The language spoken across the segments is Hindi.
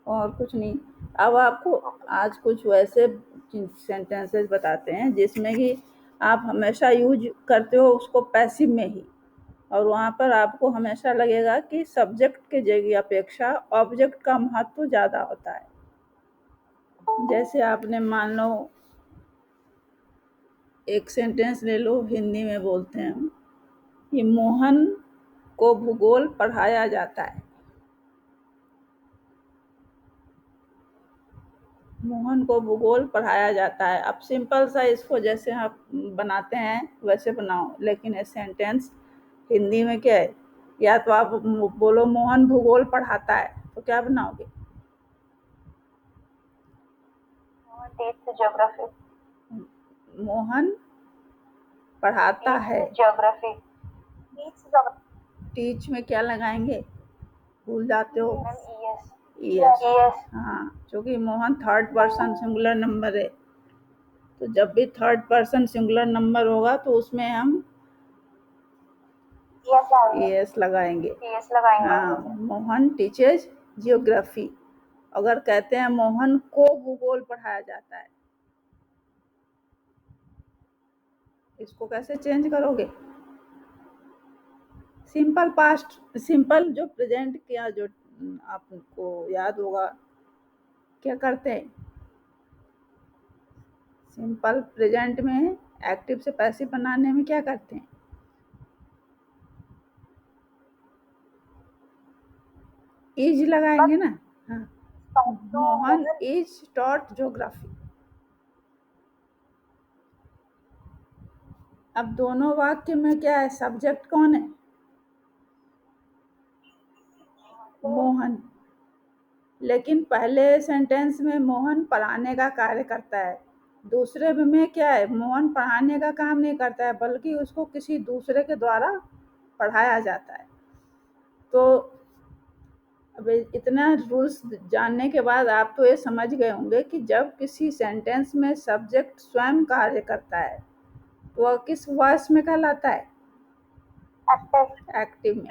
और कुछ नहीं। अब आपको आज कुछ वैसे सेंटेंसेस बताते हैं जिसमें कि आप हमेशा यूज करते हो उसको पैसिव में ही, और वहाँ पर आपको हमेशा लगेगा कि सब्जेक्ट के जगह अपेक्षा ऑब्जेक्ट का महत्व ज़्यादा होता है। जैसे आपने मान लो एक सेंटेंस ले लो, हिंदी में बोलते हैं हम कि मोहन को भूगोल पढ़ाया जाता है। मोहन को भूगोल पढ़ाया जाता है। अब सिंपल सा इसको जैसे आप बनाते हैं वैसे बनाओ, लेकिन ये सेंटेंस हिंदी में क्या है, या तो आप बोलो मोहन भूगोल पढ़ाता है, तो क्या बनाओगे? ज्योग्राफी। मोहन पढ़ाता है। ज्योग्राफी। टीच में क्या लगाएंगे, भूल जाते हो? यस। हाँ, क्योंकि Mohan third person singular number है, तो जब भी थर्ड पर्सन सिंगुलर नंबर होगा तो उसमें हम एस लगाएंगे। हाँ, मोहन टीचर्स जियोग्राफी। अगर कहते हैं मोहन को भूगोल पढ़ाया जाता है, इसको कैसे चेंज करोगे? सिंपल पास्ट, सिंपल जो प्रेजेंट किया, जो आपको याद होगा क्या करते हैं, सिंपल प्रेजेंट में एक्टिव से पैसिव बनाने में क्या करते हैं? इज लगाएंगे ना। हाँ, मोहन इज टॉट ज्योग्राफी। अब दोनों वाक्य में क्या है, सब्जेक्ट कौन है? मोहन। लेकिन पहले सेंटेंस में मोहन पढ़ाने का कार्य करता है, दूसरे में क्या है, मोहन पढ़ाने का काम नहीं करता है बल्कि उसको किसी दूसरे के द्वारा पढ़ाया जाता है। तो अब इतना रूल्स जानने के बाद आप तो ये समझ गए होंगे कि जब किसी सेंटेंस में सब्जेक्ट स्वयं कार्य करता है तो वह किस वॉइस में कहलाता है? एक्टिव में।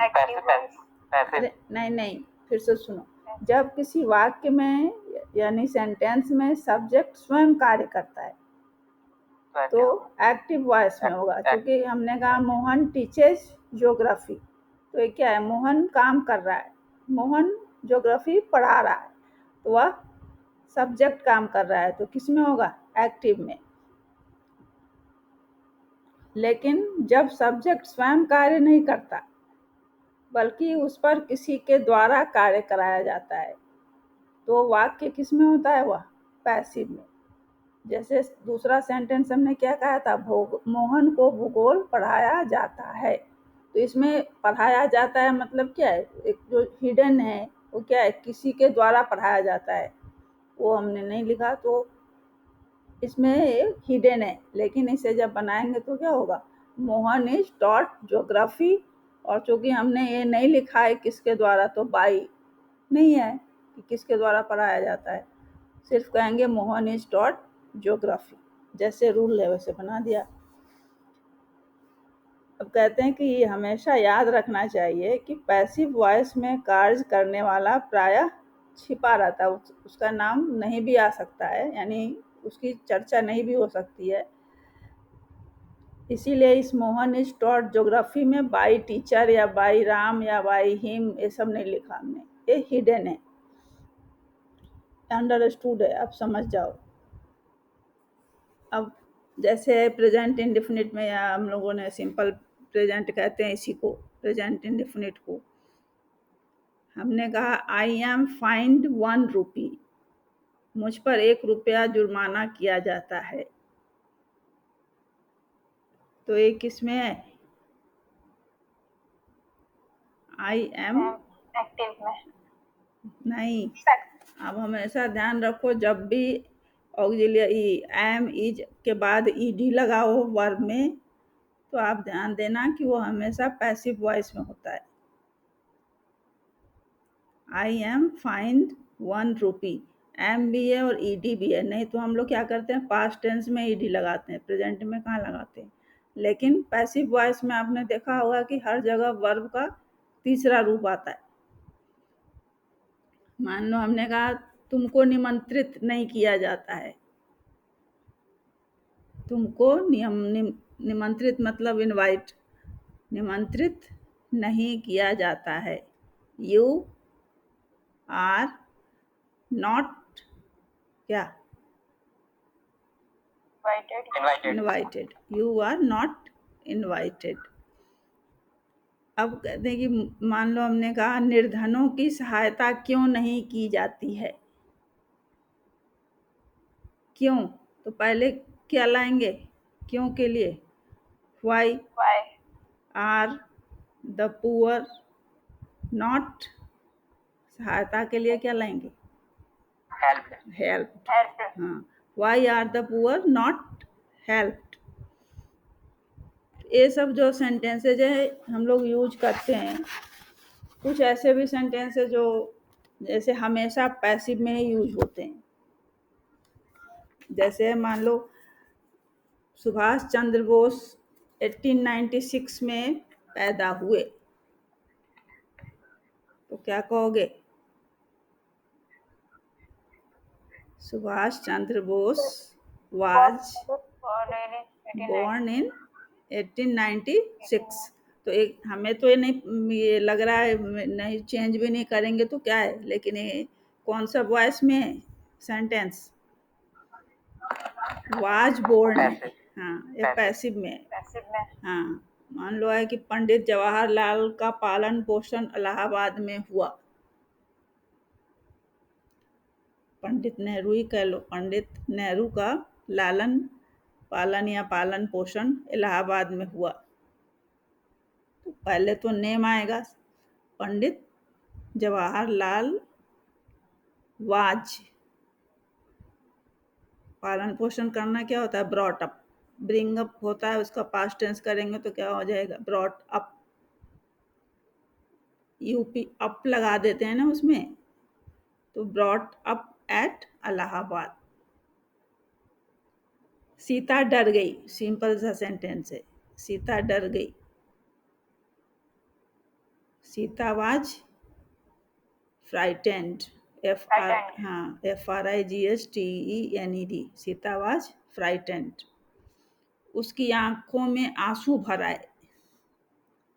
अरे नहीं, फिर से सुनो। जब किसी वाक्य में यानी सेंटेंस में सब्जेक्ट स्वयं कार्य करता है तो एक्टिव वॉइस में होगा, क्योंकि हमने कहा मोहन टीचर्स ज्योग्राफी, तो ये क्या है, मोहन काम कर रहा है, मोहन ज्योग्राफी पढ़ा रहा है, तो वह सब्जेक्ट काम कर रहा है, तो किस में होगा, एक्टिव में। लेकिन जब सब्जेक्ट स्वयं कार्य नहीं करता बल्कि उस पर किसी के द्वारा कार्य कराया जाता है तो वाक्य किस में होता है, वह पैसिव में। जैसे दूसरा सेंटेंस हमने क्या कहा था, मोहन को भूगोल पढ़ाया जाता है, तो इसमें पढ़ाया जाता है मतलब क्या है, एक जो हिडन है वो क्या है, किसी के द्वारा पढ़ाया जाता है, वो हमने नहीं लिखा, तो इसमें हिडन है। लेकिन इसे जब बनाएंगे तो क्या होगा, मोहन इज टॉट ज्योग्राफी, और चूंकि हमने ये नहीं लिखा है किसके द्वारा, तो बाई नहीं है कि किसके द्वारा पढ़ाया जाता है, सिर्फ कहेंगे मोहन इज टॉट ज्योग्राफी, जैसे रूल है वैसे बना दिया। अब कहते हैं कि हमेशा याद रखना चाहिए कि पैसिव वॉइस में कार्य करने वाला प्रायः छिपा रहता है, उसका नाम नहीं भी आ सकता है, यानी उसकी चर्चा नहीं भी हो सकती है। इसीलिए इस मोहन इज टॉट ज्योग्राफी में बाई टीचर या बाई राम या बाई हिम ये सब नहीं लिखा हमने, ये हिडन है, अंडरस्टूड है, आप समझ जाओ। अब जैसे प्रेजेंट इंडेफिनिट में, या हम लोगों ने सिंपल प्रेजेंट कहते हैं इसी को, प्रेजेंट इंडेफिनिट को, हमने कहा आई एम फाइंड 1 रुपी, मुझ पर 1 रुपया जुर्माना किया जाता है, तो ये किस में है, आई एम एक्टिव में नहीं। अब हमेशा ध्यान रखो जब भी ऑक्सिलरी एम इज के बाद ईडी लगाओ वर्ब में, तो आप ध्यान देना कि वो हमेशा पैसिव वॉइस में होता है। I am fined 1 rupee, am भी है और ईडी भी है, नहीं तो हम लोग क्या करते हैं पास्ट टेंस में ईडी लगाते हैं, प्रेजेंट में कहाँ लगाते हैं। लेकिन पैसिव वॉइस में आपने देखा होगा कि हर जगह वर्ब का तीसरा रूप आता है, मान लो हमने कहा तुमको निमंत्रित नहीं किया जाता है। तुमको निमंत्रित मतलब इनवाइट, निमंत्रित नहीं किया जाता है। यू आर नॉट क्या invited, you are not invited. अब कहते हैं कि मान लो हमने कहा निर्धनों की सहायता क्यों नहीं की जाती है। क्यों, तो पहले क्या लाएंगे क्यों के लिए, why are the poor not, सहायता के लिए क्या लाएंगे, हेल्प। हाँ, why are the poor not helped. ये सब जो सेंटेंसेज है हम लोग यूज करते हैं। कुछ ऐसे भी सेंटेंस है जो जैसे हमेशा पैसिव में ही यूज होते हैं। जैसे मान लो सुभाष चंद्र बोस 1896 में पैदा हुए, तो क्या कहोगे, Subhash Chandra Bose was born in 1896। तो एक हमें तो ये नहीं, ये लग रहा है नहीं, चेंज भी नहीं करेंगे तो क्या है, लेकिन ये कौन सा वॉइस में है सेंटेंस, वाज बोर्न है। हाँ, ये पैसिव में है। हाँ, मान लो है कि पंडित जवाहरलाल का पालन पोषण इलाहाबाद में हुआ। पंडित नेहरू ही कह लो, पंडित नेहरू का लालन पालन या पालन पोषण इलाहाबाद में हुआ। तो पहले तो नेम आएगा, पंडित जवाहरलाल वाज। पालन पोषण करना क्या होता है, ब्रॉट अप। ब्रिंग अप होता है, उसका पास्ट टेंस करेंगे तो क्या हो जाएगा, ब्रॉट अप। यूपी अप लगा देते हैं ना उसमें, तो brought up at Allahabad. Sita डर गई, सिंपल सा सेंटेंस है, सीता डर गई। Sita was frightened, FRIGHTENED, Sita was frightened. उसकी आंखों में आंसू भर आए।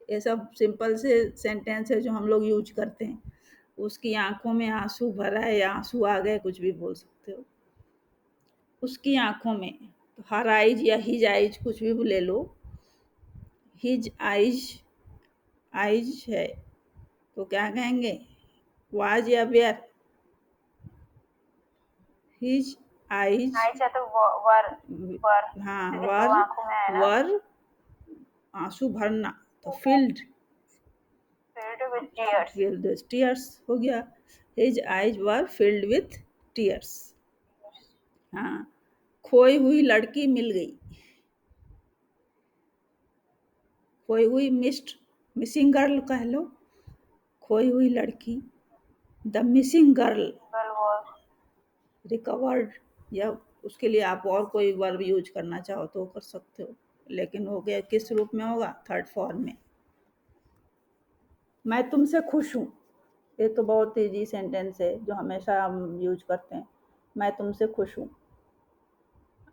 ये सब सिंपल से सेंटेंस है जो हम लोग यूज करते हैं। उसकी आंखों में आंसू भर आए या आंसू आ गए, कुछ भी बोल सकते हो। उसकी आंखों में, तो हर आइज या हिज आइज कुछ भी ले लो। हिज आइज, आइज है तो क्या कहेंगे, वाज या वेयर, हिज आइज, तो वर हाँ तो वर, आंखों में है ना, वर आंसू भरना, तो फिल्ड with tears। टीयर्स हो गया। His eyes were filled with tears. हाँ, खोई हुई लड़की मिल गई, खोई हुई मिसिंग गर्ल कह लो, खोई हुई लड़की। द मिसिंग गर्ल रिकवर्ड, या उसके लिए आप और कोई वर्ब यूज करना चाहो तो कर सकते हो, लेकिन हो गया किस रूप में होगा, थर्ड फॉर्म में। मैं तुमसे खुश हूँ, ये तो बहुत इजी सेंटेंस है जो हमेशा हम यूज करते हैं। मैं तुमसे खुश हूँ,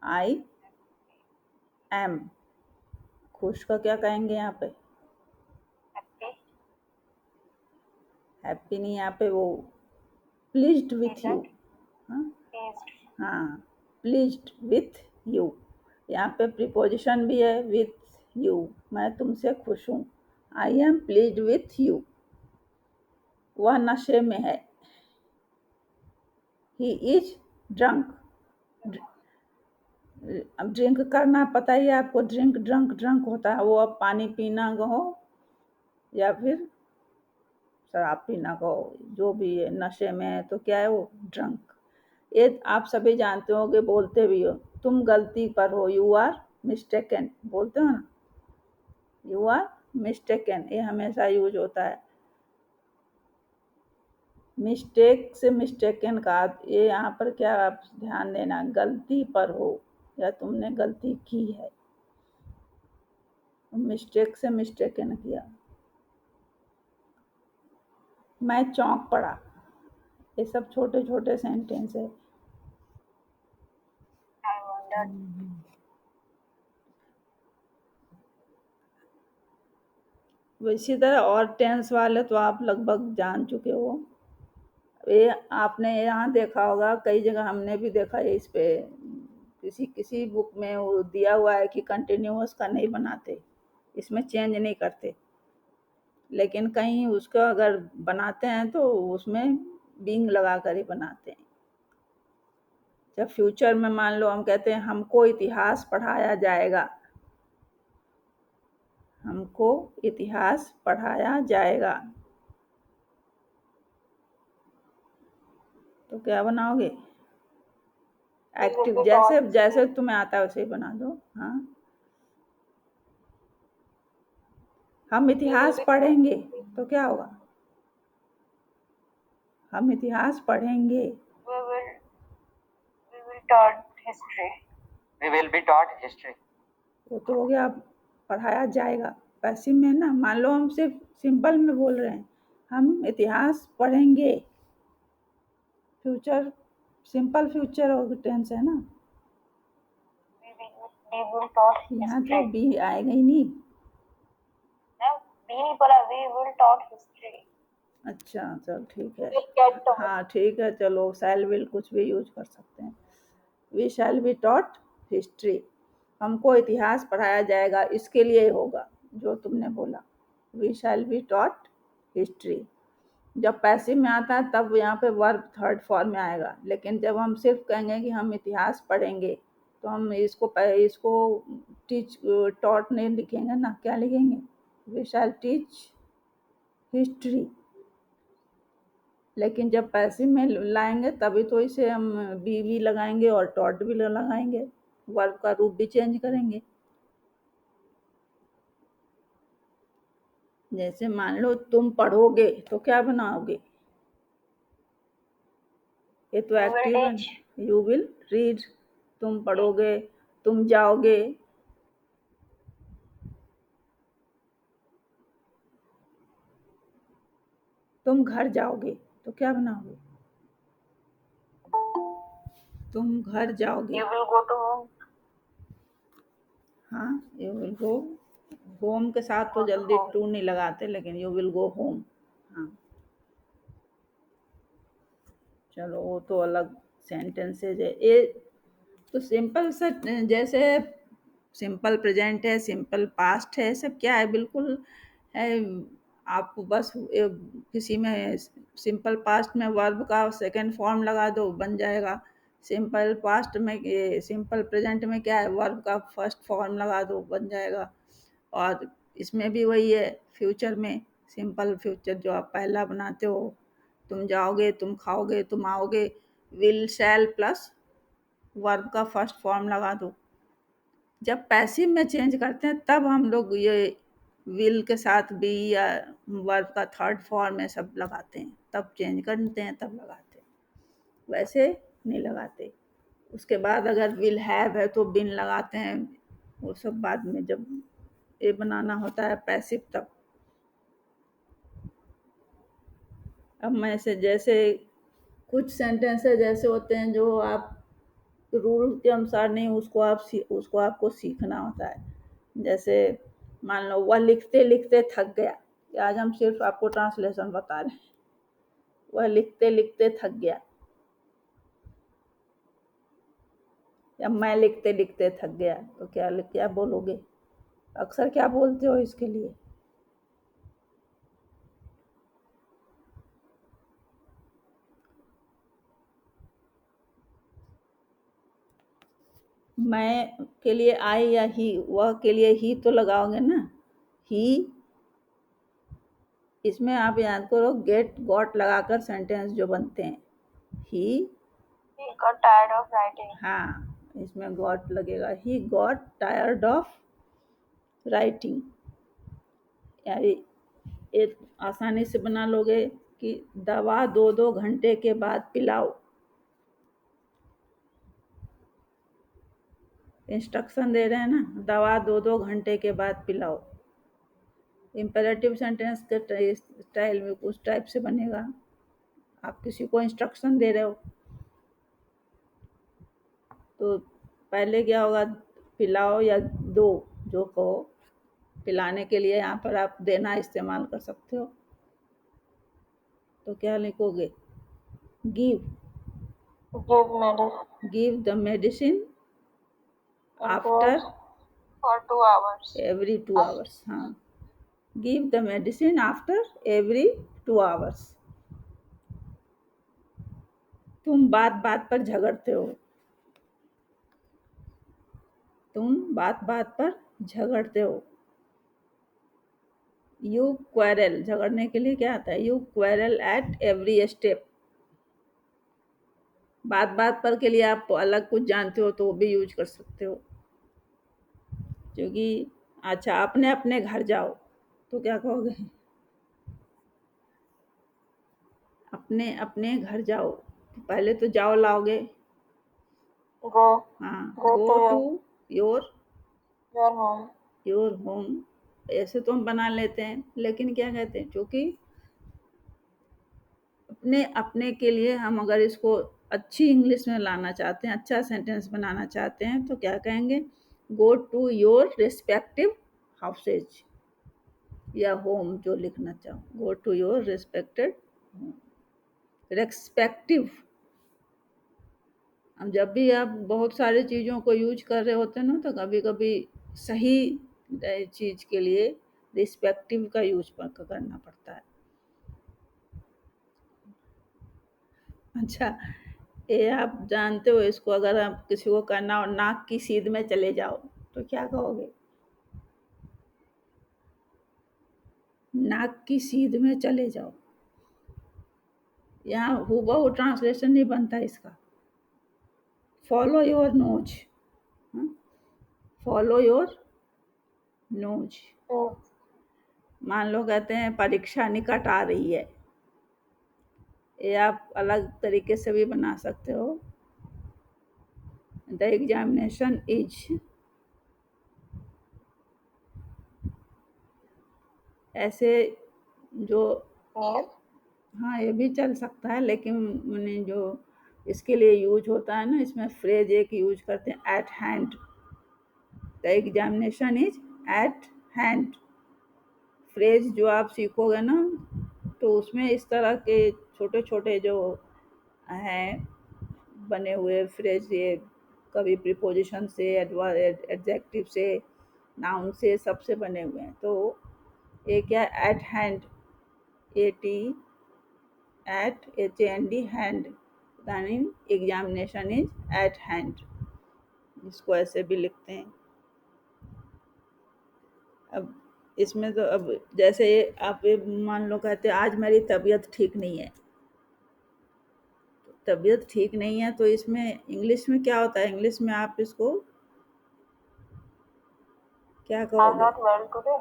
आई एम। खुश का क्या कहेंगे यहाँ पे, हैप्पी नहीं, यहाँ पे वो प्लीज्ड विथ यू। हाँ, प्लीज्ड विथ यू। यहाँ पे प्रीपोजिशन भी है विथ यू। मैं तुमसे खुश हूँ, I am pleased with you. वह नशे में है, ही इज ड्रंक। अब ड्रिंक करना पता ही है आपको, ड्रिंक ड्रंक ड्रंक होता है वो, अब पानी पीना कहो या फिर शराब पीना कहो, जो भी है नशे में है तो क्या है वो, ड्रंक। ये आप सभी जानते होगे, बोलते भी हो, तुम गलती पर हो, यू आर मिस्टेकन, बोलते हो ना, यू आर मिस्टेकन, ये हमेशा यूज होता है। मिस्टेक से मिस्टेकन का, ये यहाँ पर क्या आप ध्यान देना, गलती पर हो या तुमने गलती की है, मिस्टेक से मिस्टेकन किया। मैं चौंक पड़ा, ये सब छोटे छोटे सेंटेंस है। I wondered. इसी तरह और टेंस वाले तो आप लगभग जान चुके हो। ये आपने यहाँ देखा होगा, कई जगह हमने भी देखा है इस पे, किसी किसी बुक में वो दिया हुआ है कि कंटिन्यूअस का नहीं बनाते, इसमें चेंज नहीं करते, लेकिन कहीं उसको अगर बनाते हैं तो उसमें बीइंग लगा कर ही बनाते हैं। जब फ्यूचर में मान लो हम कहते हैं हमको इतिहास पढ़ाया जाएगा, हमको इतिहास पढ़ाया जाएगा, तो क्या बनाओगे? एक्टिव, जैसे जैसे तुम्हें आता है वैसे ही बना दो। हाँ, हम इतिहास पढ़ेंगे तो क्या होगा? हम इतिहास पढ़ेंगे। We will taught history. We will be taught history. वो तो हो गया, पढ़ाया जाएगा, पैसिव में ना। मान लो हम सिर्फ सिंपल में बोल रहे हैं, हम इतिहास पढ़ेंगे, फ्यूचर सिंपल फ्यूचर और टेंस है ना। We will taught यहाँ तो history. बी आएगा ही नहीं। बी नहीं बोला, we will taught history. अच्छा चल ठीक है, We'll get to it. हाँ ठीक है, चलो शैल विल कुछ भी यूज कर सकते हैं। We shall be taught history, हमको इतिहास पढ़ाया जाएगा, इसके लिए होगा जो तुमने बोला, we shall be taught history. जब पैसिव में आता है तब यहाँ पे वर्ब थर्ड फॉर्म में आएगा, लेकिन जब हम सिर्फ कहेंगे कि हम इतिहास पढ़ेंगे तो हम इसको टीच टॉट नहीं लिखेंगे ना, क्या लिखेंगे? We shall teach history. लेकिन जब पैसिव में लाएंगे तभी तो इसे हम बी भी लगाएंगे और टॉट भी लगाएंगे, वर्ब का रूप भी चेंज करेंगे। जैसे मान लो तुम पढ़ोगे तो क्या बनाओगे? ये तो एक्टिव है, यू विल रीड। तुम पढ़ोगे, तुम जाओगे, तुम घर जाओगे तो क्या बनाओगे? तुम घर जाओगे। You will go to home. हाँ, यू विल गो होम के साथ तो Go to जल्दी home. टू नहीं लगाते, लेकिन यू विल गो होम। हाँ चलो, वो तो अलग सेंटेंसेज है। ये तो सिंपल सा, जैसे सिंपल प्रेजेंट है, सिंपल पास्ट है, सब क्या है, बिल्कुल है। आप बस किसी में सिंपल पास्ट में वर्ब का सेकंड फॉर्म लगा दो, बन जाएगा। सिंपल पास्ट में, सिंपल प्रेजेंट में क्या है, वर्ब का फर्स्ट फॉर्म लगा दो, बन जाएगा। और इसमें भी वही है, फ्यूचर में सिंपल फ्यूचर जो आप पहला बनाते हो, तुम जाओगे, तुम खाओगे, तुम आओगे, विल शैल प्लस वर्ब का फर्स्ट फॉर्म लगा दो। जब पैसिव में चेंज करते हैं तब हम लोग ये विल के साथ बी या वर्ब का थर्ड फॉर्म में सब लगाते हैं, तब चेंज करते हैं, तब लगाते हैं, वैसे नहीं लगाते। उसके बाद अगर विल हैव है तो बिन लगाते हैं, वो सब बाद में जब ये बनाना होता है पैसिव तब। अब मैं से जैसे कुछ सेंटेंसेस जैसे होते हैं जो आप रूल के अनुसार नहीं, उसको आपको सीखना होता है। जैसे मान लो वह लिखते लिखते थक गया, आज हम सिर्फ आपको ट्रांसलेशन बता रहे हैं। वह लिखते लिखते थक गया, या मैं लिखते लिखते थक गया, तो क्या बोलोगे? अक्सर क्या बोलते हो इसके लिए? मैं के लिए आई या ही, वह के लिए ही तो लगाओगे ना, ही। इसमें आप याद करो, गेट गॉट लगाकर सेंटेंस जो बनते हैं, ही He got tired of writing. हाँ, इसमें गॉट लगेगा, he got tired of writing. यानी एक आसानी से बना लोगे कि दवा 2-2 घंटे के बाद पिलाओ। इंस्ट्रक्शन दे रहे हैं ना, दवा 2-2 घंटे के बाद पिलाओ। इम्पेरेटिव सेंटेंस के स्टाइल में कुछ टाइप से बनेगा, आप किसी को इंस्ट्रक्शन दे रहे हो, तो पहले क्या होगा, पिलाओ या दो, जो कहो। पिलाने के लिए यहाँ पर आप देना इस्तेमाल कर सकते हो, तो क्या लिखोगे, give Give medicine give the medicine after for 2 hours. Every 2 hours। हाँ, give the medicine after every 2 hours। तुम बात बात पर झगड़ते हो, तुम बात बात पर झगड़ते हो। यू क्वेरल, झगड़ने के लिए क्या आता है, you quarrel at every step. बात बात पर के लिए आप अलग कुछ जानते हो तो वो भी यूज कर सकते हो, क्योंकि अच्छा, अपने अपने घर जाओ, तो क्या कहोगे, अपने अपने घर जाओ। तो पहले तो जाओ लाओगे, Go हाँ, Go go to to your your home. Your home. ऐसे तो हम बना लेते हैं, लेकिन क्या कहते हैं, क्योंकि अपने अपने के लिए हम अगर इसको अच्छी इंग्लिश में लाना चाहते हैं, अच्छा सेंटेंस बनाना चाहते हैं, तो क्या कहेंगे, go to your respective houses या होम, जो लिखना चाहो, go to your respected respective. अब जब भी आप बहुत सारी चीज़ों को यूज कर रहे होते हैं ना, तो कभी कभी सही चीज़ के लिए रिस्पेक्टिव का यूज करना पड़ता है। अच्छा, ये आप जानते हो इसको, अगर आप किसी को करना हो, नाक की सीध में चले जाओ, तो क्या कहोगे, नाक की सीध में चले जाओ। यहाँ हूबहू ट्रांसलेशन नहीं बनता इसका, follow your nose, follow your nose. Mm. मान लो कहते हैं परीक्षा निकट आ रही है, ये आप अलग तरीके से भी बना सकते हो, द एग्जामिनेशन इज, ऐसे जो, Near. हाँ ये भी चल सकता है, लेकिन मैंने जो इसके लिए यूज होता है ना, इसमें फ्रेज एक यूज करते हैं, eight hand. The examination is eight hand. Phrase जो आप सीखोगे ना, तो उसमें इस तरह के छोटे छोटे जो हैं बने हुए फ्रेज, ये कभी प्रीपोजिशन से, एडजेक्टिव से, नाउन से, सबसे बने हुए हैं। तो ये क्या, eight hand, AT at HAND, hand, यानी एग्जामिनेशन इज एट हैंड, इसको ऐसे भी लिखते हैं। अब इसमें तो अब जैसे आप मान लो कहते हैं आज मेरी तबीयत ठीक नहीं है, तबीयत ठीक नहीं है, तो इसमें इंग्लिश में क्या होता है, इंग्लिश में आप इसको क्या I'm कहोगे, not well today.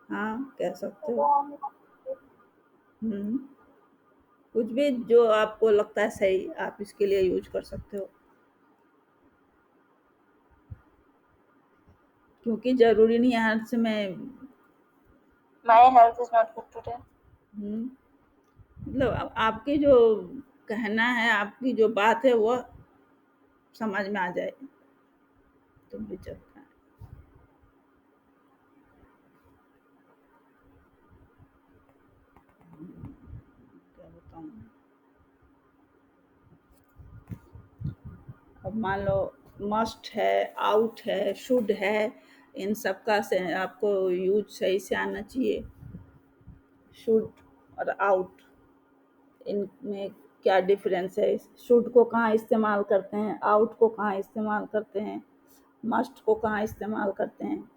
हाँ कह सकते हो। हम्म, कुछ भी जो आपको लगता है सही, आप इसके लिए यूज कर सकते हो, क्योंकि जरूरी नहीं है हर समय। My health is not good today. मतलब आपकी जो कहना है, आपकी जो बात है, वो समझ में आ जाए तो भी चलता है। क्या बताऊँ, अब मान लो मस्ट है, आउट है, शुड है, इन सब का से आपको यूज सही से आना चाहिए। शुड और आउट, इनमें क्या डिफरेंस है, शुड को कहाँ इस्तेमाल करते हैं, आउट को कहाँ इस्तेमाल करते हैं, मस्ट को कहाँ इस्तेमाल करते हैं।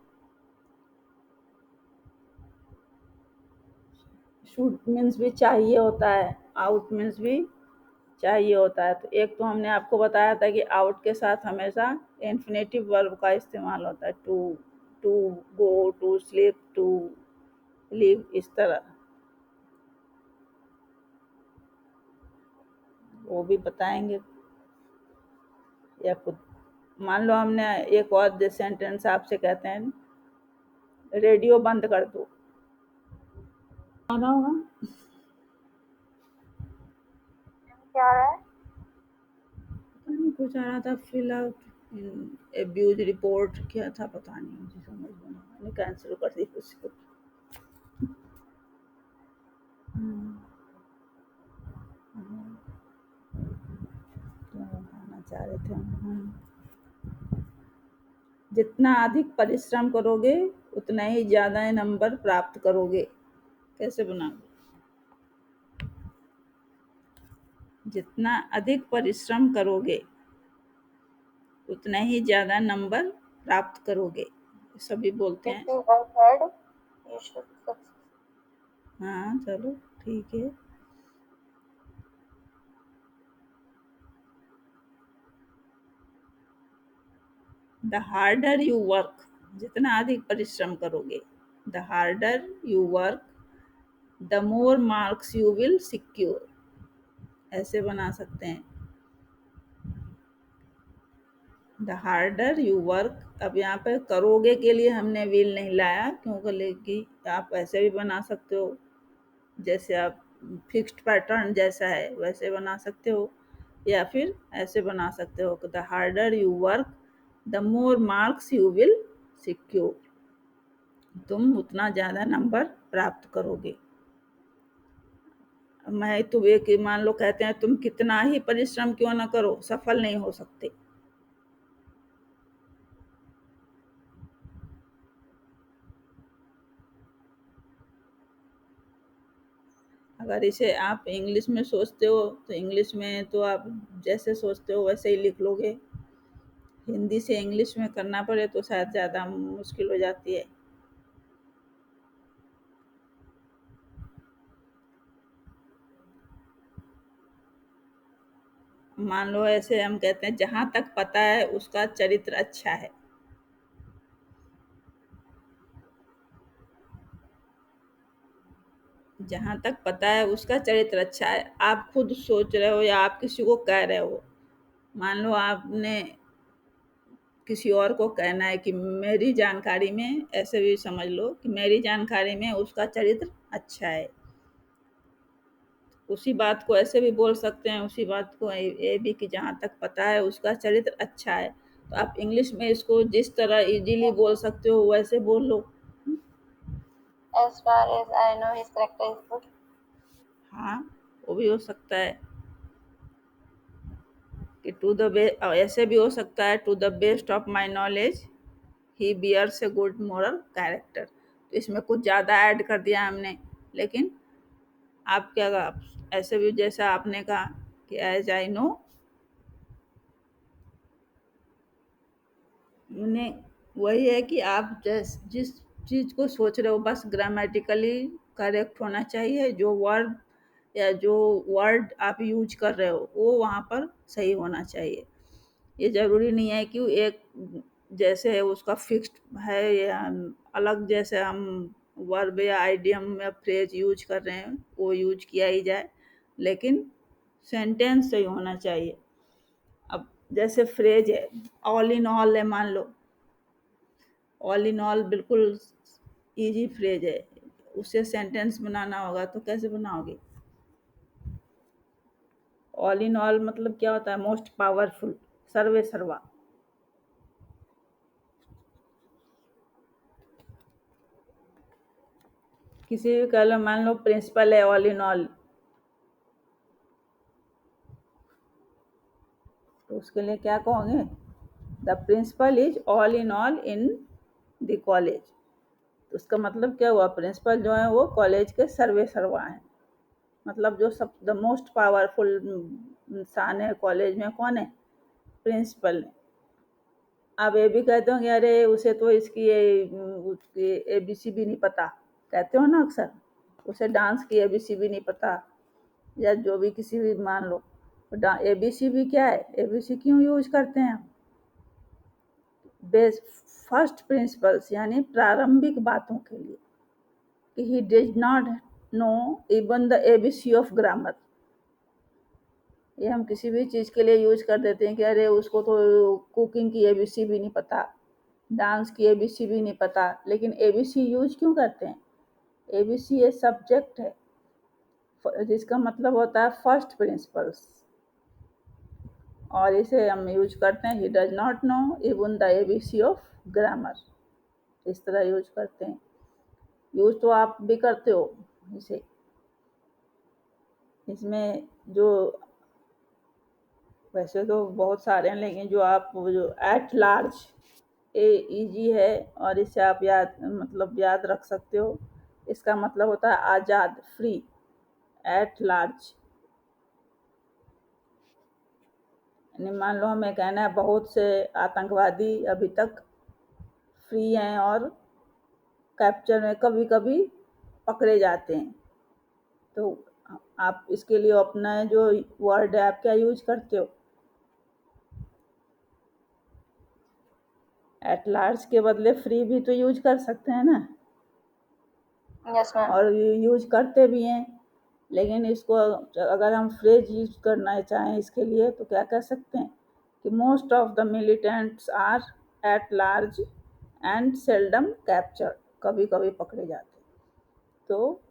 शुड मीन्स भी चाहिए होता है, आउट मीन्स भी चाहिए होता है। तो एक तो हमने आपको बताया था कि आउट के साथ हमेशा इन्फिनेटिव वर्ब का इस्तेमाल होता है, to go, to sleep, to live, इस तरह वो भी बताएंगे। या खुद मान लो हमने एक और सेंटेंस आपसे कहते हैं, रेडियो बंद कर दो, आना होगा, क्या आ रहा है? पता नहीं कुछ आ रहा था, फिल आउट एब्यूज रिपोर्ट, क्या था पता नहीं, मुझे समझ में नहीं, मैंने कैंसिल कर दी उसको। क्या बताना चाह रहे थे हम? जितना अधिक परिश्रम करोगे उतना ही ज़्यादा नंबर प्राप्त करोगे। कैसे बनाओगे? जितना अधिक परिश्रम करोगे उतना ही ज़्यादा नंबर प्राप्त करोगे, सभी बोलते If हैं। you work hard, you should succeed. हाँ चलो ठीक है। द हार्डर यू वर्क, जितना अधिक परिश्रम करोगे, the harder you work the more marks you will secure, ऐसे बना सकते हैं। द हार्डर यू वर्क, अब यहाँ पे करोगे के लिए हमने विल नहीं लाया, क्योंकि लेकिन आप ऐसे भी बना सकते हो, जैसे आप फिक्स्ड पैटर्न जैसा है वैसे बना सकते हो, या फिर ऐसे बना सकते हो कि the harder you work the more marks you will secure, तुम उतना ज़्यादा नंबर प्राप्त करोगे। मैं तो एक मान लो कहते हैं तुम कितना ही परिश्रम क्यों ना करो सफल नहीं हो सकते। अगर इसे आप इंग्लिश में सोचते हो तो इंग्लिश में तो आप जैसे सोचते हो वैसे ही लिख लोगे, हिंदी से इंग्लिश में करना पड़े तो शायद ज़्यादा मुश्किल हो जाती है। मान लो ऐसे हम कहते हैं जहाँ तक पता है उसका चरित्र अच्छा है। जहाँ तक पता है उसका चरित्र अच्छा है, आप खुद सोच रहे हो या आप किसी को कह रहे हो, मान लो आपने किसी और को कहना है कि मेरी जानकारी में, ऐसे भी समझ लो कि मेरी जानकारी में उसका चरित्र अच्छा है, उसी बात को ऐसे भी बोल सकते हैं, उसी बात को ये भी कि जहाँ तक पता है उसका चरित्र अच्छा है। तो आप इंग्लिश में इसको जिस तरह इजीली बोल सकते हो वैसे बोल लो। As far as I know, his character is good. हाँ वो भी हो सकता है कि टू द ऐसे भी हो सकता है to the best of my knowledge he bears a good moral character, तो इसमें कुछ ज़्यादा ऐड कर दिया हमने, लेकिन आप क्या ऐसे भी जैसा आपने कहा कि एज आई नो, उन्हें वही है कि आप जिस चीज़ को सोच रहे हो बस ग्रामेटिकली करेक्ट होना चाहिए, जो वर्ड या जो वर्ड आप यूज कर रहे हो वो वहाँ पर सही होना चाहिए। ये ज़रूरी नहीं है कि एक जैसे उसका फिक्स्ड है या अलग, जैसे हम वर्ब या आइडियम या फ्रेज यूज कर रहे हैं वो यूज किया ही जाए, लेकिन सेंटेंस सही होना चाहिए। अब जैसे फ्रेज है ऑल इन ऑल है, मान लो ऑल इन ऑल बिल्कुल इजी फ्रेज है, उससे सेंटेंस बनाना होगा तो कैसे बनाओगे? ऑल इन ऑल मतलब क्या होता है? मोस्ट पावरफुल, सर्वे सर्वा। किसी भी कह लो, मान लो प्रिंसिपल है ऑल इन ऑल, तो उसके लिए क्या कहोगे? The principal is all in the college, तो उसका मतलब क्या हुआ? प्रिंसिपल जो है वो कॉलेज के सर्वे सर्वा हैं, मतलब जो सब द मोस्ट पावरफुल इंसान है कॉलेज में कौन है? प्रिंसिपल है। आप ये भी कहते हो कि अरे उसे तो इसकी ABC भी नहीं पता, कहते हो ना अक्सर, उसे डांस की ABC भी नहीं पता, या जो भी किसी भी मान लो, ABC भी क्या है? ABC क्यों यूज करते हैं? बेस फर्स्ट प्रिंसिपल्स यानी प्रारंभिक बातों के लिए, कि he did not know even the ABC of grammar. ये हम किसी भी चीज़ के लिए यूज कर देते हैं कि अरे उसको तो कुकिंग की ABC भी नहीं पता, डांस की ABC भी नहीं पता, लेकिन ABC यूज क्यों करते हैं? ABC ये सब्जेक्ट है जिसका मतलब होता है फर्स्ट प्रिंसिपल्स, और इसे हम यूज करते हैं, he does not know even the ABC of grammar, इस तरह यूज करते हैं। यूज तो आप भी करते हो इसे। इसमें जो वैसे तो बहुत सारे हैं, लेकिन जो आप जो एट लार्ज, ए इजी है और इसे आप याद रख सकते हो। इसका मतलब होता है आज़ाद, फ्री, एट लार्ज। यानी मान लो हमें कहना है बहुत से आतंकवादी अभी तक फ्री हैं और कैप्चर में कभी कभी पकड़े जाते हैं, तो आप इसके लिए अपना जो वर्ड है आप क्या यूज करते हो? एट लार्ज के बदले फ्री भी तो यूज कर सकते हैं ना, Yes, ma'am. और यूज करते भी हैं। लेकिन इसको अगर हम फ्रेज यूज करना चाहें इसके लिए तो क्या कह सकते हैं कि most of the militants are at large and seldom capture, कभी कभी पकड़े जाते हैं। तो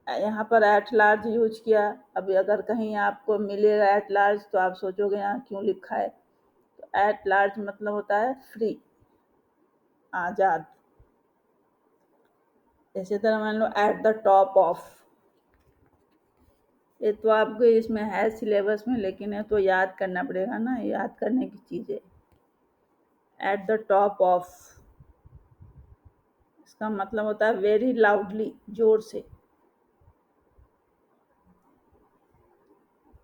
यहाँ पर एट लार्ज यूज किया। अभी अगर कहीं आपको मिलेगा एट लार्ज तो आप सोचोगे यहाँ क्यों लिखा है, तो एट लार्ज मतलब होता है फ्री, आज़ाद। इसी तरह मान लो एट द टॉप ऑफ, ये तो आपको इसमें है सिलेबस में, लेकिन ये तो याद करना पड़ेगा ना, याद करने की चीज़ है। एट द टॉप ऑफ, इसका मतलब होता है वेरी लाउडली, जोर से।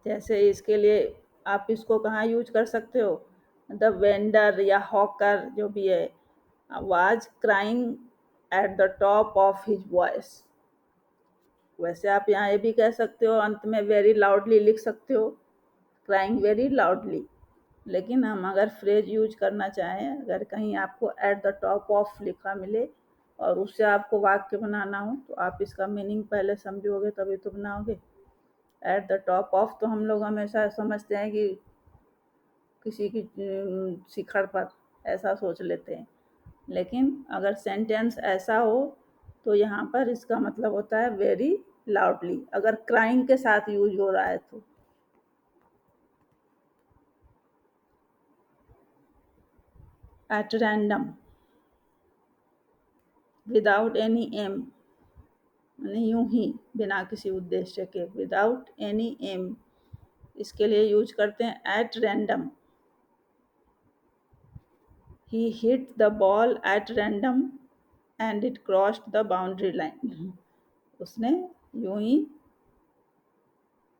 जैसे इसके लिए आप इसको कहाँ यूज कर सकते हो, द वेंडर या हॉकर जो भी है was crying at the top of his voice. वैसे आप यहाँ ये भी कह सकते हो, अंत में वेरी लाउडली लिख सकते हो, क्राइंग वेरी लाउडली। लेकिन हम अगर फ्रेज यूज करना चाहें, अगर कहीं आपको एट द टॉप ऑफ लिखा मिले और उससे आपको वाक्य बनाना हो, तो आप इसका मीनिंग पहले समझोगे तभी तो बनाओगे। एट द टॉप ऑफ तो हम लोग हमेशा समझते हैं कि किसी की शिखर पर, ऐसा सोच लेते हैं। लेकिन अगर सेंटेंस ऐसा हो तो यहाँ पर इसका मतलब होता है वेरी लाउडली, अगर क्राइंग के साथ यूज हो रहा है तो। At random, without any aim, यानी यूं ही बिना किसी उद्देश्य के, विदाउट एनी एम, इसके लिए यूज करते हैं at random. He hit the ball at random and it crossed the boundary line. उसने यूं ही,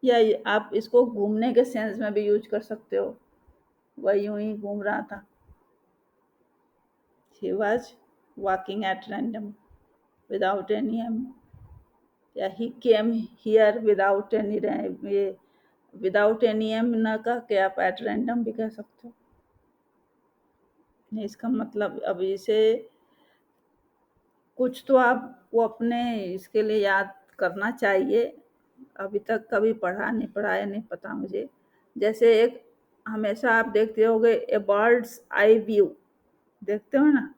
या आप इसको घूमने के सेंस में भी यूज कर सकते हो, वह यूं ही घूम रहा था। He was walking at random without any aim, या he came here without any, ये विदाउट एनी एम न कह के आप एट रैंडम भी कह सकते हो। इसका मतलब अब इसे कुछ तो आपको अपने इसके लिए याद करना चाहिए। अभी तक कभी पढ़ा नहीं, पढ़ाया नहीं, पता मुझे। जैसे एक हमेशा आप देखते होगे ए बर्ड्स आई व्यू, देखते हो ना,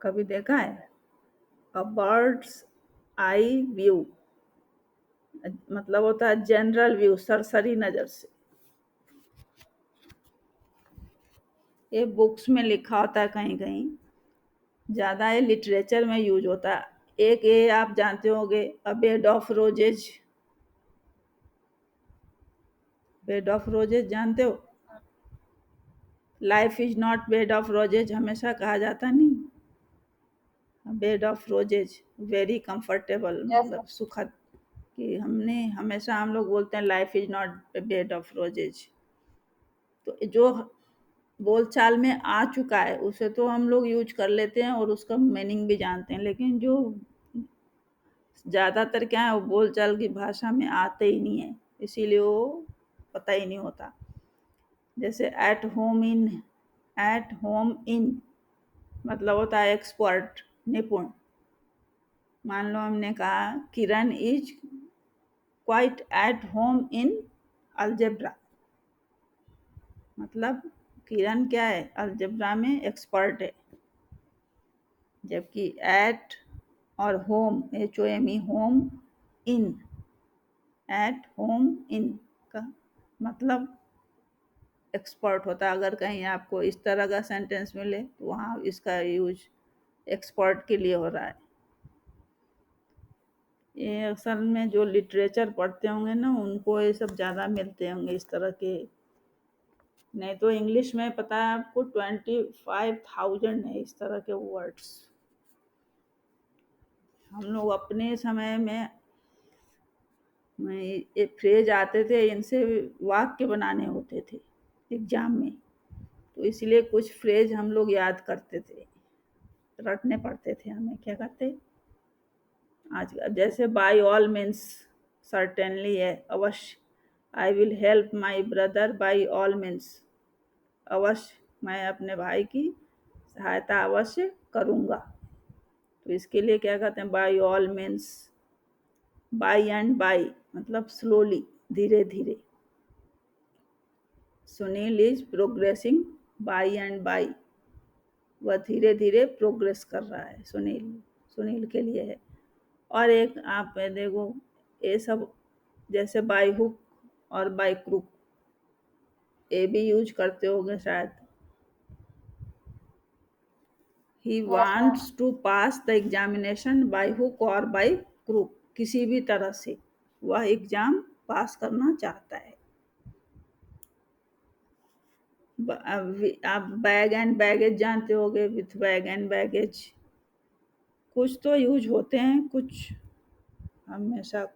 कभी देखा है? अ बर्ड्स आई व्यू मतलब होता है जनरल व्यू, सरसरी नज़र से। ये बुक्स में लिखा होता है कहीं कहीं, ज़्यादा ये लिटरेचर में यूज होता है। एक ये आप जानते होंगे, a bed of roses, bed of roses जानते हो? Life is not bed of roses हमेशा कहा जाता नहीं, bed of roses very comfortable, Yes, मतलब सुखद। कि हमने हमेशा हम लोग बोलते हैं life is not bed of roses, तो जो बोलचाल में आ चुका है उसे तो हम लोग यूज कर लेते हैं और उसका मीनिंग भी जानते हैं, लेकिन जो ज़्यादातर क्या है वो बोलचाल की भाषा में आते ही नहीं है, इसीलिए वो पता ही नहीं होता। जैसे at home in, at home in मतलब होता है एक्सपर्ट, निपुण। मान लो हमने कहा Kiran is quite at home in algebra, मतलब किरण क्या है, अलजेब्रा में एक्सपर्ट है। जबकि एट और home, HOME, home in, at home इन का मतलब एक्सपर्ट होता है। अगर कहीं आपको इस तरह का सेंटेंस मिले तो वहाँ इसका यूज एक्सपर्ट के लिए हो रहा है। ये असल में जो लिटरेचर पढ़ते होंगे ना, उनको ये सब ज़्यादा मिलते होंगे इस तरह के। नहीं तो इंग्लिश में पता है आपको 25,000 है इस तरह के वर्ड्स। हम लोग अपने समय में ये फ्रेज आते थे, इनसे वाक्य बनाने होते थे एग्जाम में, तो इसलिए कुछ फ्रेज हम लोग याद करते थे, रटने पड़ते थे हमें। क्या करते आज जैसे बाय ऑल मीन्स सर्टेनली है, अवश्य। I will help my brother by all means, अवश्य मैं अपने भाई की सहायता अवश्य करूँगा। तो इसके लिए क्या कहते हैं, by all means. By and by मतलब स्लोली, धीरे धीरे। Sunil is progressing by and by, वह धीरे धीरे प्रोग्रेस कर रहा है। सुनील के लिए है। और एक आप देखो, ये सब जैसे बाय हुक और बाय क्रूक, ये भी यूज करते होंगे शायद। He Yes, ma'am. Wants to pass the examination by hook और बाय क्रूक, किसी भी तरह से वह एग्जाम पास करना चाहता है। आप बैग एंड बैगेज जानते होंगे, विथ बैग एंड बैगेज। कुछ तो यूज होते हैं, कुछ हमेशा।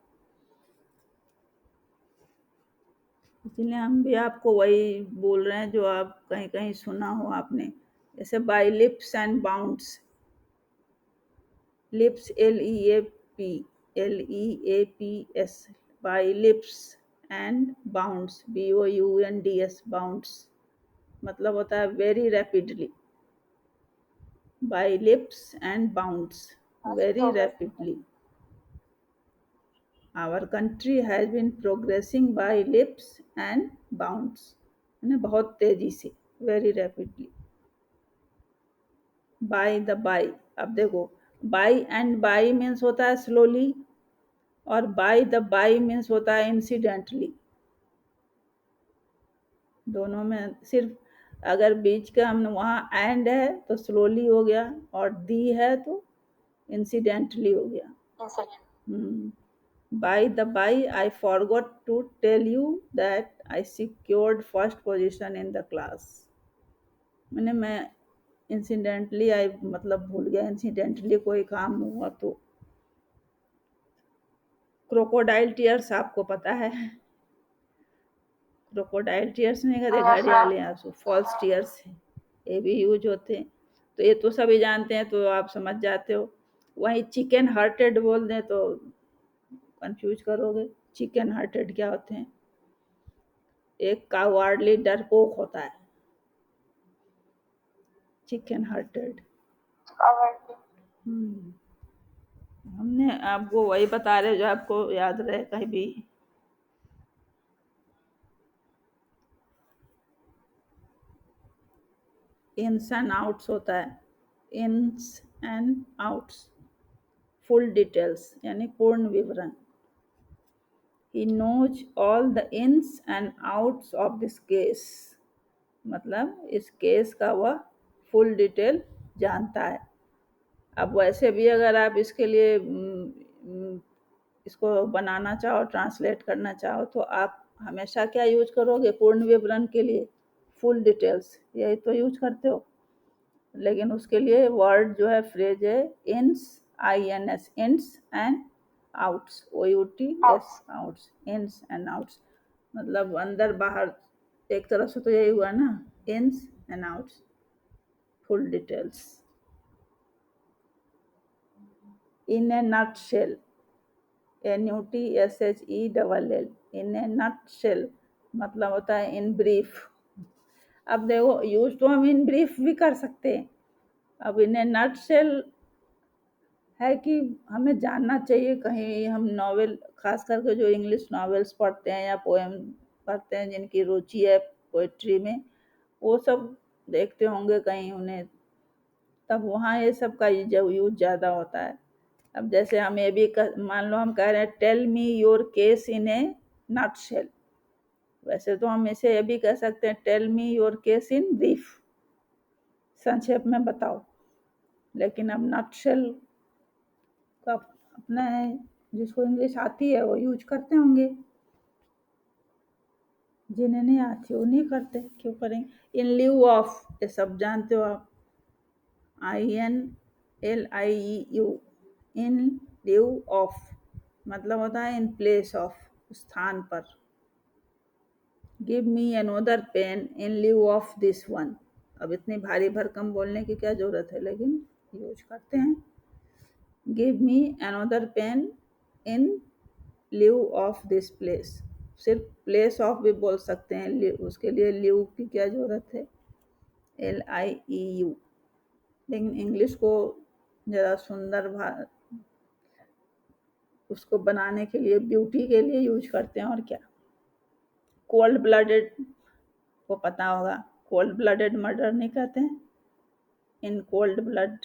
इसलिए हम भी आपको वही बोल रहे हैं जो आप कहीं कहीं सुना हो आपने। जैसे by leaps and bounds, leaps LEAPS, by leaps and bounds BOUNDS, bounds मतलब होता है very rapidly. By leaps and bounds, very rapidly. Our country has been progressing by leaps and bounds, बहुत तेजी से, very rapidly. By the by, अब देखो बाय एंड बाय मीन्स होता है स्लोली, और बाय द बाय मीन्स होता है इंसिडेंटली। दोनों में सिर्फ अगर बीच का हम वहाँ एंड है तो स्लोली हो गया, और दी है तो इंसिडेंटली हो गया। By the by I forgot to tell you that I secured first position in the class. मैं इंसिडेंटली आई मतलब भूल गया, इंसिडेंटली कोई काम हुआ तो। क्रोकोडाइल टीयर्स आपको पता है, क्रोकोडाइल टीयर्स नहीं कहते, घड़ियाली आंसू, फॉल्स टीयर्स, ये भी यूज होते हैं। तो ये तो सभी जानते हैं, तो आप समझ जाते हो। वहीं चिकन हार्टेड बोल दें तो कंफ्यूज करोगे। चिकन हार्टेड क्या होते हैं? एक कावर्डली डरपोक होता है चिकन हार्टेड। हमने आपको वही बता रहे जो आपको याद रहे कहीं भी। इन्स एंड आउट्स होता है, इन्स एंड आउट्स, फुल डिटेल्स यानी पूर्ण विवरण। He knows all the ins and outs of this case, मतलब इस केस का वह फुल डिटेल जानता है। अब वैसे भी अगर आप इसके लिए इसको बनाना चाहो, ट्रांसलेट करना चाहो, तो आप हमेशा क्या यूज करोगे पूर्ण विवरण के लिए? फुल डिटेल्स, यही तो यूज करते हो। लेकिन उसके लिए वर्ड जो है, फ्रेज है ins, INS, ins and outs, OUTS, outs, ins and outs मतलब अंदर बाहर। एक तरह से तो यही हुआ ना, ins and outs, full details. In a nutshell, NUTSHELL, in a nutshell मतलब होता है इन ब्रीफ। अब देखो यूज तो हम इन ब्रीफ भी कर सकते हैं। अब इन ए नटशेल है कि हमें जानना चाहिए, कहीं हम नॉवेल, खास करके जो इंग्लिश नॉवेल्स पढ़ते हैं या पोएम पढ़ते हैं, जिनकी रुचि है पोइट्री में, वो सब देखते होंगे कहीं उन्हें, तब वहाँ ये सब का यूज ज़्यादा होता है। अब जैसे हम ये भी मान लो हम कह रहे हैं tell me your case in a nutshell, वैसे तो हम इसे ये भी कह सकते हैं, tell me your case in brief, संक्षेप में बताओ। लेकिन अब नटशेल का अपना है, जिसको इंग्लिश आती है वो यूज करते होंगे, जिन्हें नहीं आती वो नहीं करते, क्यों करेंगे। इन ल्यू ऑफ, ये सब जानते हो आप, INLIEU, इन ल्यू ऑफ मतलब होता है इन प्लेस ऑफ, स्थान पर। Give me another pain in lieu of this one, अब इतनी भारी भरकम बोलने की क्या जरूरत है, लेकिन यूज करते हैं। Give me another pain in lieu of this place, सिर्फ प्लेस ऑफ भी बोल सकते हैं, उसके लिए ल्यू की क्या जरूरत है, LIEU। लेकिन इंग्लिश को ज़रा सुंदर उसको बनाने के लिए, ब्यूटी के लिए यूज करते हैं, और क्या। कोल्ड ब्लडेड को पता होगा, कोल्ड ब्लडेड मर्डर नहीं कहते हैं, in cold blood,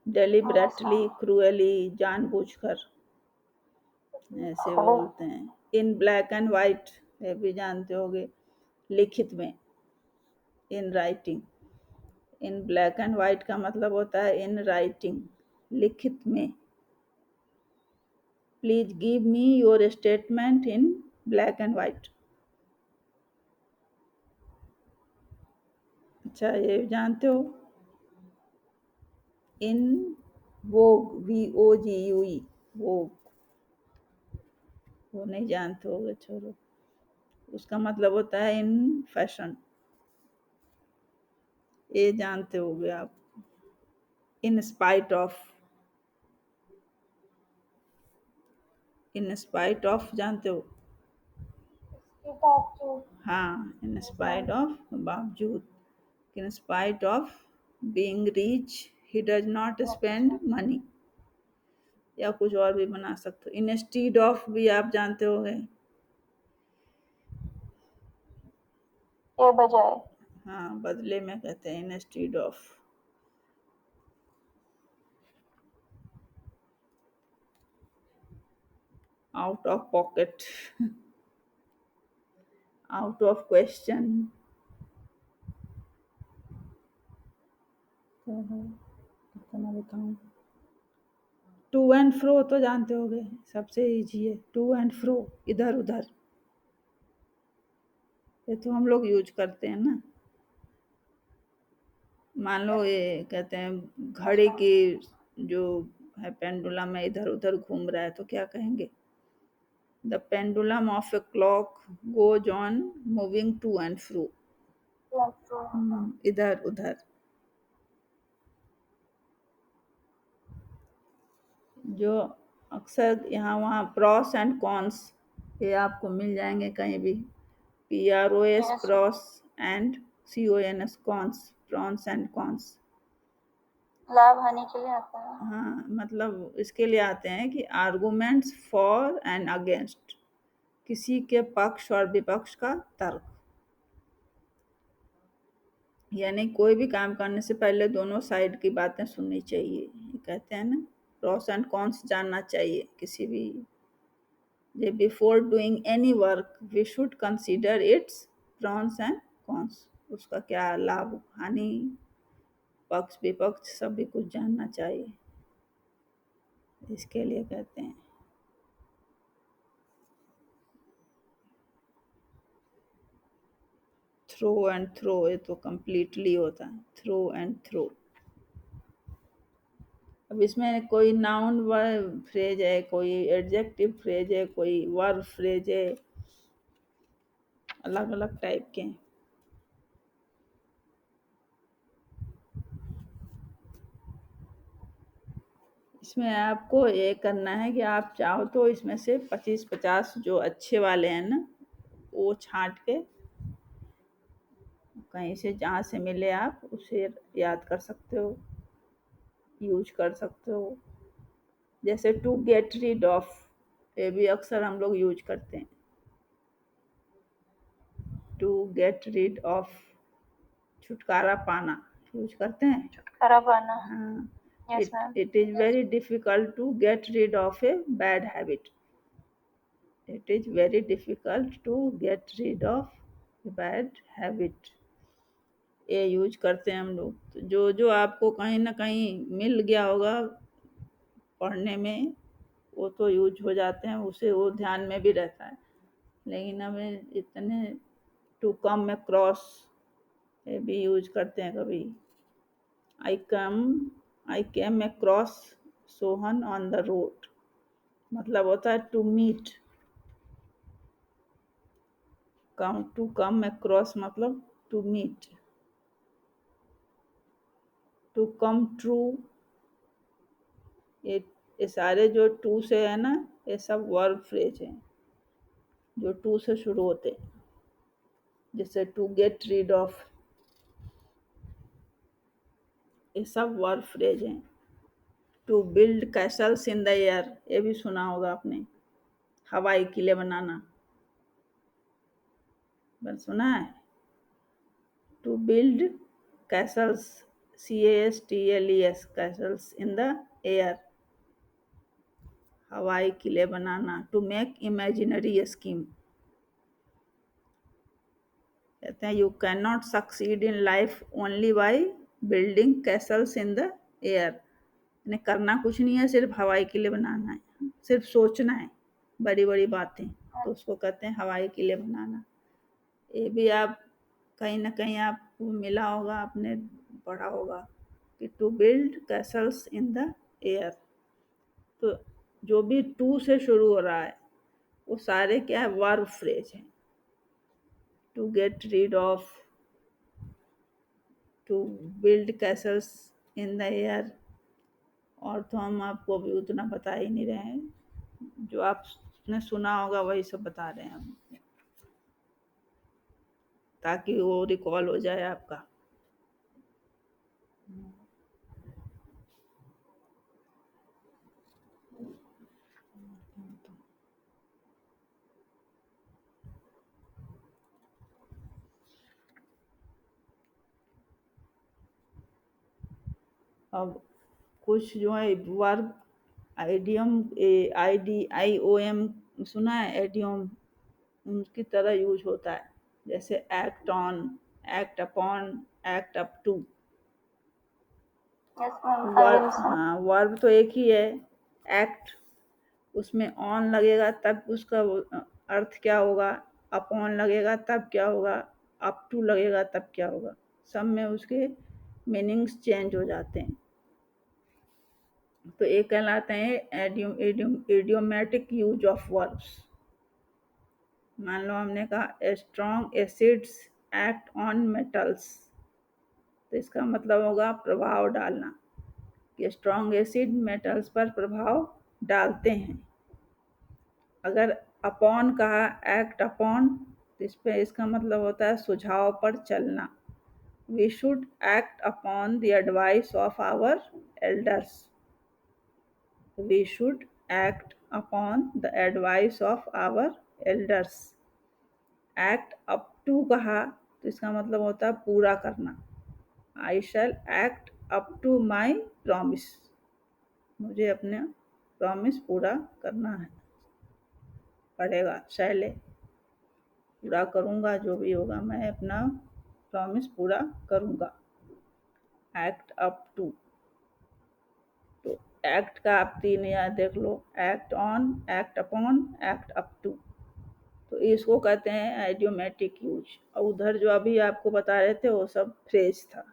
deliberately, cruelly, जानबूझकर, ऐसे बोलते हैं। इन ब्लैक एंड वाइट, ये भी जानते होगे, लिखित में, in writing. In black and white का मतलब होता है इन राइटिंग, लिखित में। Please give me your statement in black and white. अच्छा, ये जानते हो, इन वोग, VOGUE, वोग, वो नहीं जानते होगे, छोड़ो। उसका मतलब होता है इन फैशन, ये जानते होगे आप। In spite of, in spite of जानते हो, हाँ, इन स्पाइट ऑफ, बावजूद। In spite of being rich he does not spend money, या कुछ और भी बना सकते हो। इंस्टीड ऑफ भी आप जानते होंगे, के बजाय, हाँ, बदले में कहते हैं instead of. Out of pocket, out of question, कितना बताऊं। टू एंड फ्रो तो जानते होगे, सबसे इजी है, टू एंड फ्रो, इधर उधर, ये तो हम लोग यूज करते हैं ना। मान लो ये कहते हैं घड़ी की जो है पेंडुलम है, इधर उधर घूम रहा है, तो क्या कहेंगे, the pendulum of a clock goes on moving to and fro, इधर उधर। जो अक्सर यहाँ वहाँ प्रॉस एंड कॉन्स, ये आपको मिल जाएंगे कहीं भी, PROS pros and CONS cons, prawns and cons. लाभ हानि के लिए आता है। हाँ, मतलब इसके लिए आते हैं कि आर्गुमेंट्स फॉर एंड अगेंस्ट, किसी के पक्ष और विपक्ष का तर्क, यानी कोई भी काम करने से पहले दोनों साइड की बातें सुननी चाहिए, ये कहते हैं ना, प्रॉस एंड कॉन्स जानना चाहिए किसी भी। Before doing any work we should consider its pros and cons, उसका क्या लाभ हानि, पक्ष विपक्ष सभी कुछ जानना चाहिए, इसके लिए कहते हैं। थ्रो एंड थ्रो, ये तो कंप्लीटली होता है, थ्रो एंड थ्रो। अब इसमें कोई नाउन फ्रेज है, कोई एडजेक्टिव फ्रेज है, कोई वर्ब फ्रेज है, अलग अलग टाइप के। इसमें आपको ये करना है कि आप चाहो तो इसमें से 25-50 जो अच्छे वाले हैं ना, वो छांट के कहीं से जहाँ से मिले आप उसे याद कर सकते हो, यूज कर सकते हो। जैसे टू गेट रीड ऑफ, ये भी अक्सर हम लोग यूज करते हैं, टू गेट रीड ऑफ, छुटकारा पाना, यूज करते हैं। छुटकारा पाना, हाँ, yes ma'am. it is very difficult to get rid of a bad habit, it is very difficult to get rid of bad habit. ये यूज करते हैं हम लोग। तो जो जो आपको कहीं ना कहीं मिल गया होगा पढ़ने में, वो तो यूज हो जाते हैं, उसे वो ध्यान में भी रहता है। लेकिन हमें इतने टू कम अक्रॉस ये भी यूज करते हैं कभी। I come I came across Sohan on the road, मतलब होता है to meet. To come across मतलब to meet. To come true, ये ये सारे जो टू से है ना, ये सब वर्ब फ्रेज हैं जो टू से शुरू होते हैं। जैसे टू गेट रीड ऑफ, ये सब वर्ब फ्रेज हैं। To build castles in the air, ये भी सुना होगा आपने, हवाई किले बनाना, बस सुना है। To build castles, CASTLES, castles in the air, हवाई किले बनाना। टू मेक इमेजिनरी स्कीम, कहते हैं you can not succeed in life only by building castles in the air. यानी करना कुछ नहीं है, सिर्फ हवाई किले बनाना है, सिर्फ सोचना है बड़ी बड़ी बातें, तो उसको कहते हैं हवाई किले बनाना। ये भी आप कहीं ना कहीं आपको मिला होगा, आपने पढ़ा होगा कि to build castles in the air. तो जो भी टू से शुरू हो रहा है वो सारे क्या है, वर्ब फ्रेज हैं। To get rid of, to build castles in the air. और तो हम आपको अभी उतना बता ही नहीं रहे हैं, जो आपने सुना होगा वही सब बता रहे हैं हम, ताकि वो रिकॉल हो जाए आपका। अब कुछ जो है वर्ब आइडियम, IDIOM सुना है, एडियम, उनकी तरह यूज होता है। जैसे act on, act upon, act up to. Yes, ma'am. Verb, I am. हाँ वर्ब तो एक ही है, एक्ट, उसमें ऑन लगेगा तब उसका अर्थ क्या होगा, अपॉन लगेगा तब क्या होगा, अप टू लगेगा तब क्या होगा, सब में उसके मीनिंग्स चेंज हो जाते हैं। तो ये कहलाते हैं इडियोमेटिक यूज ऑफ वर्ब्स। मान लो हमने कहा strong acids act on metals, तो इसका मतलब होगा प्रभाव डालना, कि स्ट्रॉन्ग एसिड मेटल्स पर प्रभाव डालते हैं। अगर अपॉन कहा, एक्ट अपॉन, तो इस पे इसका मतलब होता है सुझाव पर चलना। We should act upon the advice of our elders, we should act upon the advice of our elders. Act up to कहा तो इसका मतलब होता है पूरा करना। I shall act up to my promise, मुझे अपने प्रॉमिस पूरा करना है, पड़ेगा, शैले पूरा करूँगा, जो भी होगा मैं अपना प्रॉमिस पूरा करूँगा। एक्ट अप टू, तो एक्ट का आप तीन याद देख लो, act on, act upon, act up to. तो इसको कहते हैं आइडियोमेटिक यूज। और उधर जो अभी आपको बता रहे थे वो सब फ्रेज था।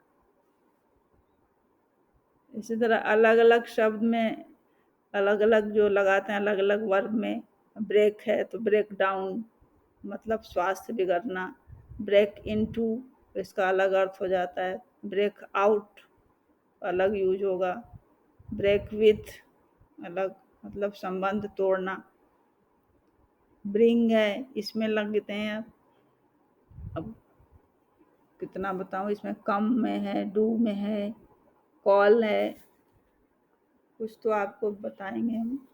इसी तरह अलग अलग शब्द में अलग अलग जो लगाते हैं, अलग अलग वर्ब में। ब्रेक है तो ब्रेक डाउन, मतलब स्वास्थ्य बिगड़ना। ब्रेक इनटू, इसका अलग अर्थ हो जाता है। ब्रेक आउट अलग यूज होगा। ब्रेक विथ अलग, मतलब संबंध तोड़ना। ब्रिंग है, इसमें लगते हैं, अब कितना बताऊं, इसमें कम में है, डू में है, कॉल है, कुछ तो आपको बताएंगे हम।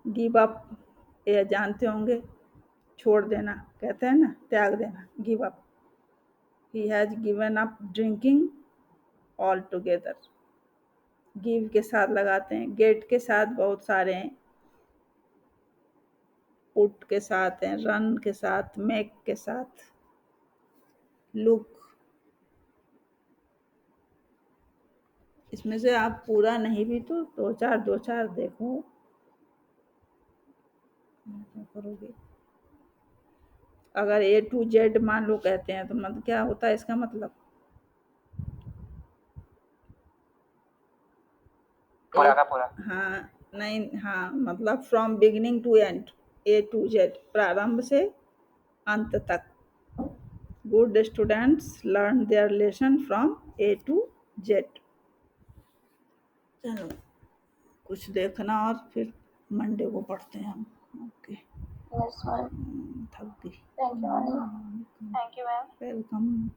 गिव अप, ये जानते होंगे, छोड़ देना कहते हैं ना, त्याग देना, give up. He has given up drinking all together, give के साथ लगाते हैं। गेट के साथ बहुत सारे हैं, पुट के साथ हैं, रन के साथ, मेक के साथ, लुक। इसमें से आप पूरा नहीं भी तो दो चार देखो। क्या करोगे? अगर A to Z मान लो कहते हैं तो मतलब क्या होता है इसका मतलब? पूरा का पूरा। हाँ नहीं, हाँ मतलब from beginning to end, A to Z, प्रारंभ से अंत तक। Good students learn their lesson from A to Z। चलो कुछ देखना और फिर मंडे को पढ़ते हैं हम। Okay, Yes, ma'am. थक गई। Thank you, Annie. Thank you, ma'am. Welcome.